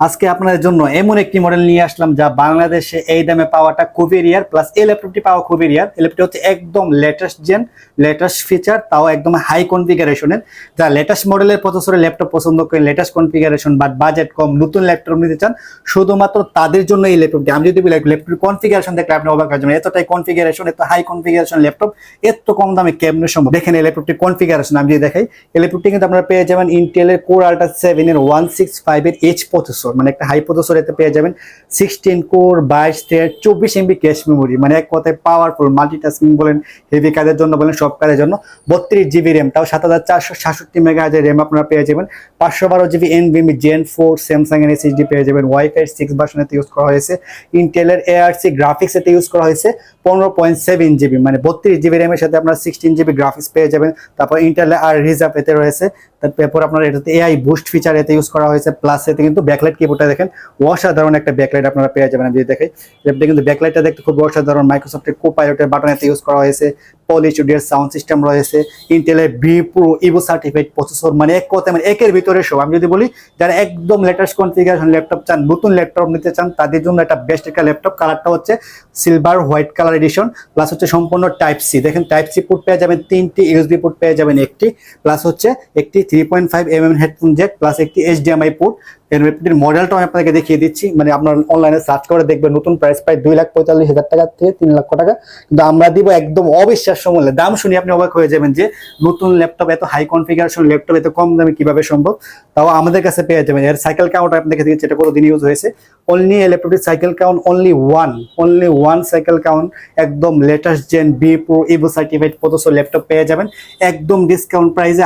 আজকে আপনাদের জন্য এমন একটি মডেল নিয়ে আসলাম যা বাংলাদেশে এই দামে পাওয়াটা খুবই রিয়ার, প্লাস এই ল্যাপটপটি পাওয়া খুবই রিয়ার। এই ল্যাপটপটি হচ্ছে একদম লেটেস্ট লেটেস্ট ফিচার, তাও একদম হাই কনফিগারেশনের। যা লেটেস্ট মডেলের প্রসেসরের ল্যাপটপ পছন্দ করেন, লেটেস্ট কনফিগারেশন বাট বাজেট কম, নতুন ল্যাপটপ নিতে চান, শুধুমাত্র তাদের জন্য এই ল্যাপটপটি। আমি যদি বলি ল্যাপটপের কনফিগারেশন দেখলে আপনি অবাক হয়ে যাবেন, এতটাই কনফিগারেশন, এত হাই কনফিগারেশন ল্যাপটপ এত কম দামে কেমনে সম্ভব। দেখেন এই ল্যাপটপটির কনফিগারেশন আমি যদি দেখাই, এই ল্যাপটপটি কিন্তু আপনারা পেয়ে যাবেন ইন্টেলের কোর আল্ট্রা 7 এর 165 এর এইচ প্রসেসর, মানে একটা হাই প্রসেসর। এতে পেয়ে যাবেন 16 core 22 thread 24 MB cache memory, মানে এক কথায় পাওয়ারফুল। মাল্টিটাস্কিং বলেন, হেভি কাজের জন্য বলেন, সব কাজের জন্য। 32 জিবি র্যাম, তাও 7466 মেগাহার্জ র্যাম আপনারা পেয়ে যাবেন। 512 জিবি এনভিএমই জেন 4 স্যামসাং এর এসএসডি পেয়ে যাবেন। ওয়াইফাই 6 ভার্সনেতে ইউজ করা হয়েছে। ইন্টেলের এআরসি গ্রাফিক্স এতে ইউজ করা হয়েছে 15.7 জিবি, মানে 32 জিবি র্যামের সাথে আপনারা 16 জিবি গ্রাফিক্স পেয়ে যাবেন। তারপর ইন্টেলের আর রিজার্ভ এতে রয়েছে। তারপর আপনার এটাতে এআই বুস্ট ফিচার এতে ইউজ করা হয়েছে। প্লাস এতে কিন্তু ব্যাকলাইট কিবোর্ডটা দেখেন অসাধারণ একটা ব্যাকলাইট আপনারা পেয়ে যাবেন। আমি যদি দেখাই, এটা কিন্তু ব্যাকলাইটটা দেখতে খুব অসাধারণ। মাইক্রোসফটের কোপাইলটের বাটন এতে ইউজ করা হয়েছে। পলি স্টুডিওর সাউন্ড সিস্টেম রয়েছে। ইন্টেলের vPro Evo certified processor, মানে এক কথা মানে একের ভিতরে সব। আমি যদি বলি যারা একদম লেটেস্ট কনফিগারেশন ল্যাপটপ চান, নতুন ল্যাপটপ নিতে চান, তাদের জন্য একটা বেস্ট একটা ল্যাপটপ। কালারটা হচ্ছে silver white colour addition, plus হচ্ছে সম্পূর্ণ টাইপ সি। দেখেন টাইপ সি পোর্ট পেয়ে যাবেন 3টি, ইউএসবি পোর্ট পেয়ে যাবেন একটি, প্লাস হচ্ছে একটি 3.5 mm হেডফোন জ্যাক, প্লাস একটি এইচডিএমআই পোর্ট। এর মডেলটা আমি আপনাকে দেখিয়ে দিচ্ছি, মানে আপনার অনলাইনে সার্চ করে দেখবেন নতুন প্রাইস প্রায় 2,45,000 টাকা থেকে 3 লক্ষ টাকা, কিন্তু আমরা দিব একদম অবিশ্বাস্য মূল্যে। দাম শুনে আপনি অবাক হয়ে যাবেন যে নতুন ল্যাপটপ, এত হাই কনফিগারেশন ল্যাপটপ এত কম দামে কিভাবে সম্ভব। তাও আমাদের কাছে পেয়ে যাবেন। এর সাইকেল কাউন্ট আপনাকে দিচ্ছি, এটা কতদিন ইউজ হয়েছে। অনলি এই ল্যাপটপটির cycle count only one cycle count. একদম latest gen vPro Evo certified processor laptop পেয়ে যাবেন একদম ডিসকাউন্ট প্রাইসে।